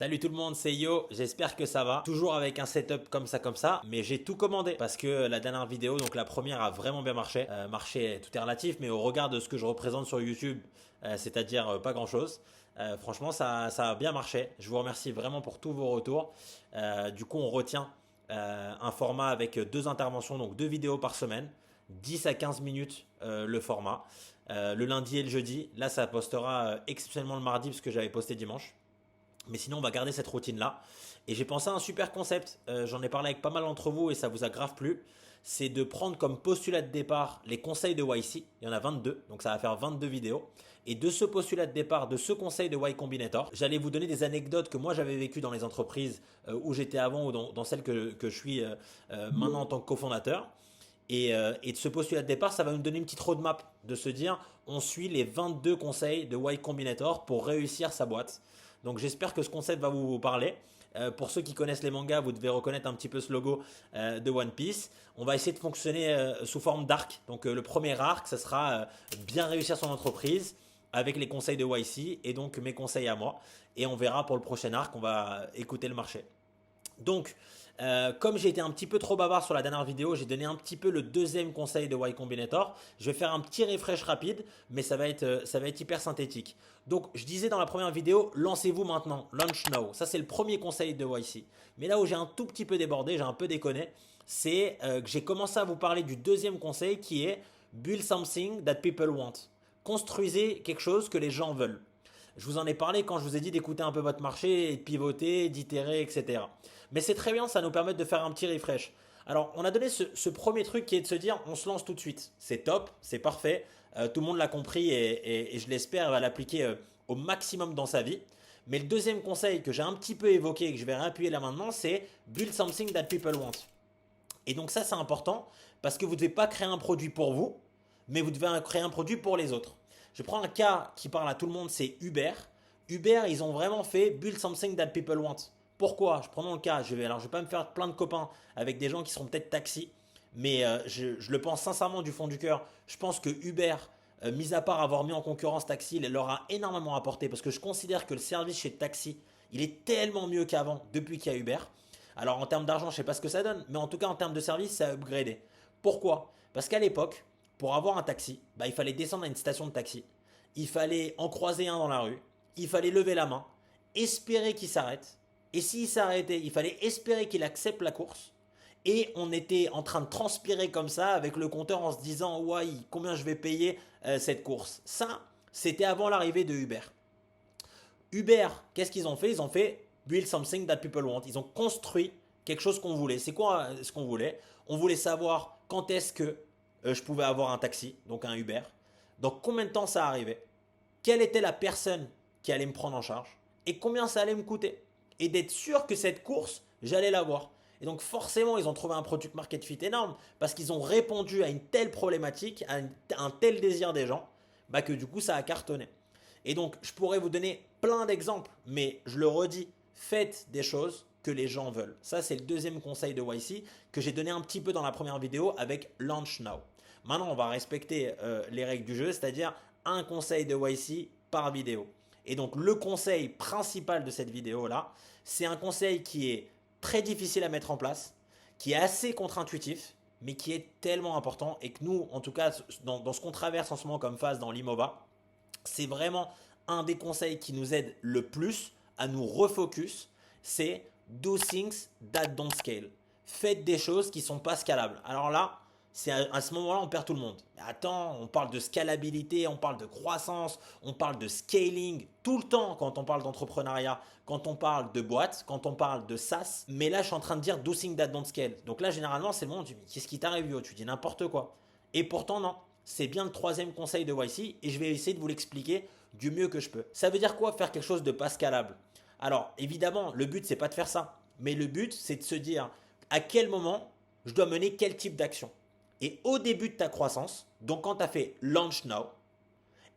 Salut tout le monde, c'est Yo, j'espère que ça va. Toujours avec un setup comme ça, mais j'ai tout commandé parce que la dernière vidéo, donc la première a vraiment bien marché. Marché, tout est relatif, mais au regard de ce que je représente sur YouTube, c'est-à-dire pas grand-chose, franchement ça a bien marché. Je vous remercie vraiment pour tous vos retours. Du coup, on retient un format avec deux interventions, donc deux vidéos par semaine, 10 à 15 minutes le format. Le lundi et le jeudi, là ça postera exceptionnellement le mardi parce que j'avais posté dimanche. Mais sinon, on va garder cette routine-là. Et j'ai pensé à un super concept. J'en ai parlé avec pas mal d'entre vous et ça vous a grave plu. C'est de prendre comme postulat de départ les conseils de YC. Il y en a 22, donc ça va faire 22 vidéos. Et de ce postulat de départ, de ce conseil de Y Combinator, j'allais vous donner des anecdotes que moi j'avais vécues dans les entreprises où j'étais avant ou dans celles que je suis maintenant en tant que cofondateur. Et de ce postulat de départ, ça va nous donner une petite roadmap de se dire on suit les 22 conseils de Y Combinator pour réussir sa boîte. Donc j'espère que ce concept va vous parler. Pour ceux qui connaissent les mangas, vous devez reconnaître un petit peu ce logo de One Piece. On va essayer de fonctionner sous forme d'arc. Donc le premier arc, ce sera bien réussir son entreprise avec les conseils de YC et donc mes conseils à moi. Et on verra pour le prochain arc, on va écouter le marché. Donc, comme j'ai été un petit peu trop bavard sur la dernière vidéo, j'ai donné un petit peu le deuxième conseil de Y Combinator. Je vais faire un petit refresh rapide, mais ça va être hyper synthétique. Donc, je disais dans la première vidéo, lancez-vous maintenant, launch now. Ça, c'est le premier conseil de YC. Mais là où j'ai un tout petit peu débordé, j'ai un peu déconné, c'est que j'ai commencé à vous parler du deuxième conseil qui est build something that people want. Construisez quelque chose que les gens veulent. Je vous en ai parlé quand je vous ai dit d'écouter un peu votre marché, et de pivoter, d'itérer, etc. Mais c'est très bien, ça nous permet de faire un petit refresh. Alors, on a donné ce premier truc qui est de se dire, on se lance tout de suite. C'est top, c'est parfait. Tout le monde l'a compris et je l'espère va l'appliquer au maximum dans sa vie. Mais le deuxième conseil que j'ai un petit peu évoqué et que je vais réappuyer là maintenant, c'est build something that people want. Et donc ça, c'est important parce que vous ne devez pas créer un produit pour vous, mais vous devez créer un produit pour les autres. Je prends un cas qui parle à tout le monde, c'est Uber. Uber, ils ont vraiment fait build something that people want. Pourquoi? Je prends mon cas, alors je vais pas me faire plein de copains avec des gens qui seront peut-être taxis, mais je le pense sincèrement du fond du cœur. Je pense que Uber, mis à part avoir mis en concurrence Taxi, il leur a énormément apporté parce que je considère que le service chez Taxi, il est tellement mieux qu'avant depuis qu'il y a Uber. Alors en termes d'argent, je ne sais pas ce que ça donne, mais en tout cas en termes de service, ça a upgradé. Pourquoi? Parce qu'à l'époque, pour avoir un taxi, il fallait descendre à une station de taxi, il fallait en croiser un dans la rue, il fallait lever la main, espérer qu'il s'arrête, et s'il s'arrêtait, il fallait espérer qu'il accepte la course, et on était en train de transpirer comme ça avec le compteur en se disant ouais, combien je vais payer cette course. Ça, c'était avant l'arrivée de Uber. Uber, qu'est-ce qu'ils ont fait? Ils ont fait build something that people want. Ils ont construit quelque chose qu'on voulait. C'est quoi ce qu'on voulait? On voulait savoir quand est-ce que je pouvais avoir un taxi, donc un Uber. Donc combien de temps ça arrivait? Quelle était la personne qui allait me prendre en charge? Et combien ça allait me coûter? Et d'être sûr que cette course, j'allais l'avoir. Et donc forcément, ils ont trouvé un product market fit énorme parce qu'ils ont répondu à une telle problématique, à un tel désir des gens, que du coup ça a cartonné. Et donc, je pourrais vous donner plein d'exemples, mais je le redis, faites des choses que les gens veulent. Ça, c'est le deuxième conseil de YC que j'ai donné un petit peu dans la première vidéo avec Launch Now. Maintenant, on va respecter les règles du jeu, c'est-à-dire un conseil de YC par vidéo. Et donc, le conseil principal de cette vidéo-là, c'est un conseil qui est très difficile à mettre en place, qui est assez contre-intuitif, mais qui est tellement important et que nous, en tout cas, dans ce qu'on traverse en ce moment comme phase dans l'IMOVA, c'est vraiment un des conseils qui nous aide le plus à nous refocus, c'est do things that don't scale. Faites des choses qui ne sont pas scalables. Alors là, c'est à ce moment-là, on perd tout le monde. Mais attends, on parle de scalabilité, on parle de croissance, on parle de scaling tout le temps quand on parle d'entrepreneuriat, quand on parle de boîte, quand on parle de SaaS. Mais là, je suis en train de dire do things that don't scale. Donc là, généralement, c'est le moment où tu dis, qu'est-ce qui t'arrive, yo? Tu dis n'importe quoi. Et pourtant, non. C'est bien le troisième conseil de YC et je vais essayer de vous l'expliquer du mieux que je peux. Ça veut dire quoi faire quelque chose de pas scalable? Alors évidemment, le but c'est pas de faire ça, mais le but c'est de se dire à quel moment je dois mener quel type d'action. Et au début de ta croissance, donc quand tu as fait launch now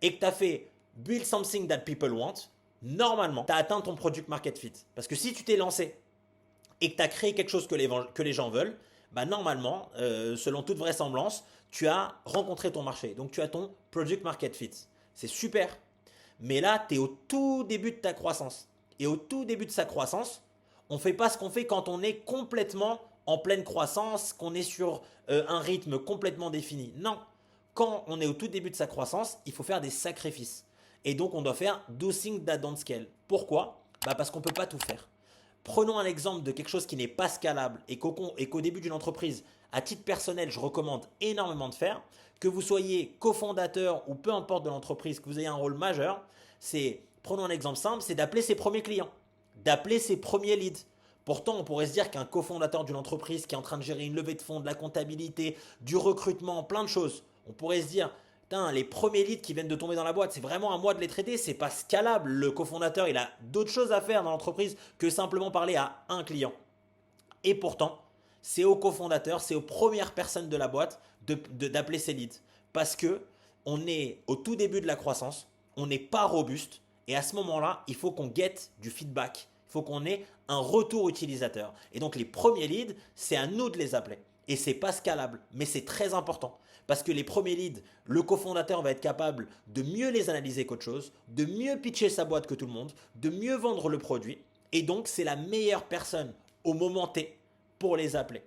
et que tu as fait build something that people want, normalement tu as atteint ton product market fit. Parce que si tu t'es lancé et que tu as créé quelque chose que les gens veulent, normalement, selon toute vraisemblance, tu as rencontré ton marché. Donc tu as ton product market fit. C'est super. Mais là, tu es au tout début de ta croissance. Et au tout début de sa croissance, on ne fait pas ce qu'on fait quand on est complètement en pleine croissance, qu'on est sur un rythme complètement défini. Non, quand on est au tout début de sa croissance, il faut faire des sacrifices. Et donc, on doit faire do things that don't scale. Pourquoi? Parce qu'on ne peut pas tout faire. Prenons un exemple de quelque chose qui n'est pas scalable et qu'au début d'une entreprise, à titre personnel, je recommande énormément de faire. Que vous soyez cofondateur ou peu importe de l'entreprise, que vous ayez un rôle majeur, prenons un exemple simple, c'est d'appeler ses premiers clients, d'appeler ses premiers leads. Pourtant, on pourrait se dire qu'un cofondateur d'une entreprise qui est en train de gérer une levée de fonds, de la comptabilité, du recrutement, plein de choses, on pourrait se dire, les premiers leads qui viennent de tomber dans la boîte, c'est vraiment à moi de les traiter, c'est pas scalable. Le cofondateur, il a d'autres choses à faire dans l'entreprise que simplement parler à un client. Et pourtant, c'est au cofondateur, c'est aux premières personnes de la boîte d'appeler ces leads. Parce que on est au tout début de la croissance, on n'est pas robuste, et à ce moment-là, il faut qu'on guette du feedback. Il faut qu'on ait un retour utilisateur. Et donc les premiers leads, c'est à nous de les appeler. Et c'est pas scalable, mais c'est très important. Parce que les premiers leads, le cofondateur va être capable de mieux les analyser qu'autre chose, de mieux pitcher sa boîte que tout le monde, de mieux vendre le produit. Et donc, c'est la meilleure personne au moment T pour les appeler.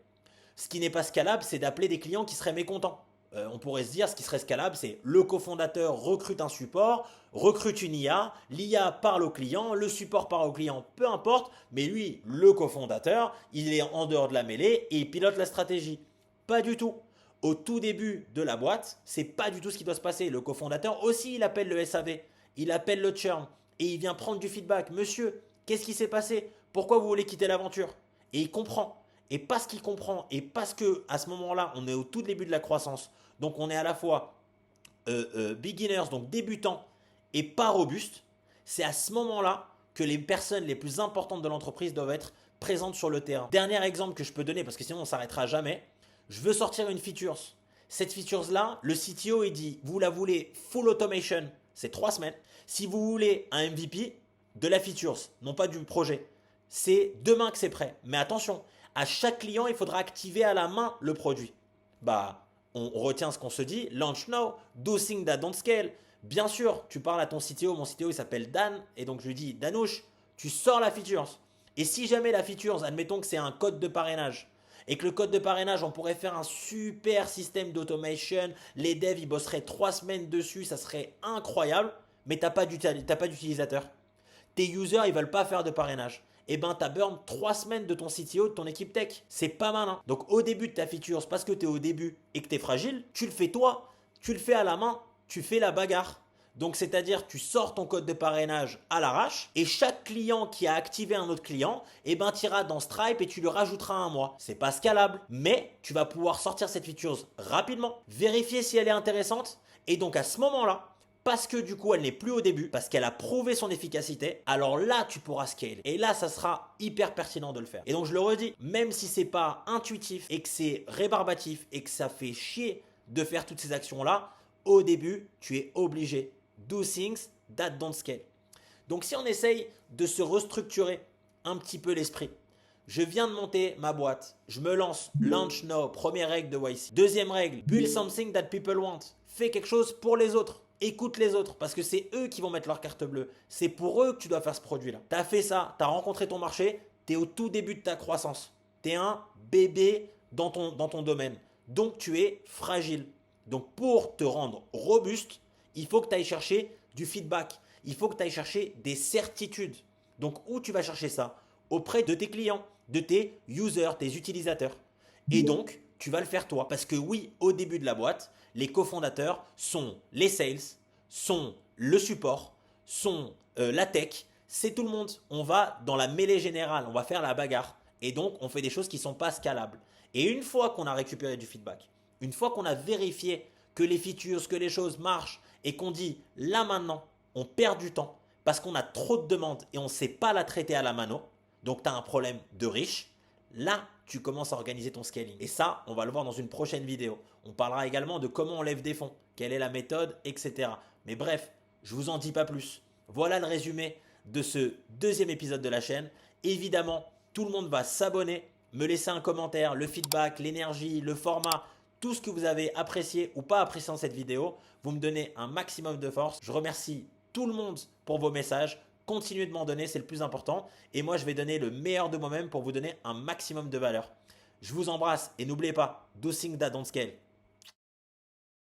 Ce qui n'est pas scalable, c'est d'appeler des clients qui seraient mécontents. On pourrait se dire, ce qui serait scalable, c'est le cofondateur recrute un support, recrute une IA, l'IA parle au client, le support parle au client, peu importe, mais lui, le cofondateur, il est en dehors de la mêlée et il pilote la stratégie. Pas du tout. Au tout début de la boîte, c'est pas du tout ce qui doit se passer. Le cofondateur aussi, il appelle le SAV, il appelle le churn et il vient prendre du feedback. Monsieur, qu'est-ce qui s'est passé? Pourquoi vous voulez quitter l'aventure? Et il comprend. Et parce qu'il comprend et parce que à ce moment-là, on est au tout début de la croissance, donc on est à la fois beginners, donc débutants, et pas robustes, c'est à ce moment-là que les personnes les plus importantes de l'entreprise doivent être présentes sur le terrain. Dernier exemple que je peux donner, parce que sinon on ne s'arrêtera jamais. Je veux sortir une feature. Cette feature-là, le CTO, il dit, vous la voulez full automation, c'est 3 semaines. Si vous voulez un MVP de la feature, non pas du projet, c'est demain que c'est prêt. Mais attention, à chaque client, il faudra activer à la main le produit. On retient ce qu'on se dit, launch now, do things that don't scale. Bien sûr, tu parles à ton CTO, mon CTO il s'appelle Dan, et donc je lui dis, Danouche, tu sors la feature. Et si jamais la feature, admettons que c'est un code de parrainage, et que le code de parrainage, on pourrait faire un super système d'automation, les devs, ils bosseraient 3 semaines dessus, ça serait incroyable, mais tu n'as pas d'utilisateur. Tes users, ils ne veulent pas faire de parrainage. Eh ben, tu as burn 3 semaines de ton CTO, de ton équipe tech. C'est pas malin. Donc, au début de ta feature, parce que tu es au début et que tu es fragile, tu le fais toi, tu le fais à la main, tu fais la bagarre. Donc, c'est-à-dire, tu sors ton code de parrainage à l'arrache et chaque client qui a activé un autre client, eh ben, tu iras dans Stripe et tu lui rajouteras un mois. C'est pas scalable, mais tu vas pouvoir sortir cette feature rapidement, vérifier si elle est intéressante et donc à ce moment-là, parce que du coup elle n'est plus au début, parce qu'elle a prouvé son efficacité, alors là tu pourras scale. Et là ça sera hyper pertinent de le faire. Et donc je le redis, même si c'est pas intuitif et que c'est rébarbatif et que ça fait chier de faire toutes ces actions-là, au début tu es obligé. Do things that don't scale. Donc si on essaye de se restructurer un petit peu l'esprit, je viens de monter ma boîte, je me lance, launch now, première règle de YC. Deuxième règle, build something that people want. Fais quelque chose pour les autres. Écoute les autres parce que c'est eux qui vont mettre leur carte bleue. C'est pour eux que tu dois faire ce produit-là. Tu as fait ça, tu as rencontré ton marché, tu es au tout début de ta croissance. Tu es un bébé dans ton domaine. Donc tu es fragile. Donc pour te rendre robuste, il faut que tu ailles chercher du feedback. Il faut que tu ailles chercher des certitudes. Donc où tu vas chercher ça? Auprès de tes clients, de tes users, tes utilisateurs. Et donc, tu vas le faire toi. Parce que oui, au début de la boîte, les cofondateurs sont les sales, sont le support, sont la tech. C'est tout le monde. On va dans la mêlée générale, on va faire la bagarre. Et donc, on fait des choses qui ne sont pas scalables. Et une fois qu'on a récupéré du feedback, une fois qu'on a vérifié que les features, que les choses marchent et qu'on dit là maintenant, on perd du temps parce qu'on a trop de demandes et on ne sait pas la traiter à la mano, donc tu as un problème de riche, là tu commences à organiser ton scaling. Et ça, on va le voir dans une prochaine vidéo. On parlera également de comment on lève des fonds, quelle est la méthode, etc. Mais bref, je ne vous en dis pas plus. Voilà le résumé de ce deuxième épisode de la chaîne. Évidemment, tout le monde va s'abonner, me laisser un commentaire, le feedback, l'énergie, le format, tout ce que vous avez apprécié ou pas apprécié dans cette vidéo. Vous me donnez un maximum de force. Je remercie tout le monde pour vos messages, Continuez de m'en donner, c'est le plus important. Et moi, je vais donner le meilleur de moi-même pour vous donner un maximum de valeur. Je vous embrasse et n'oubliez pas, do things that don't scale.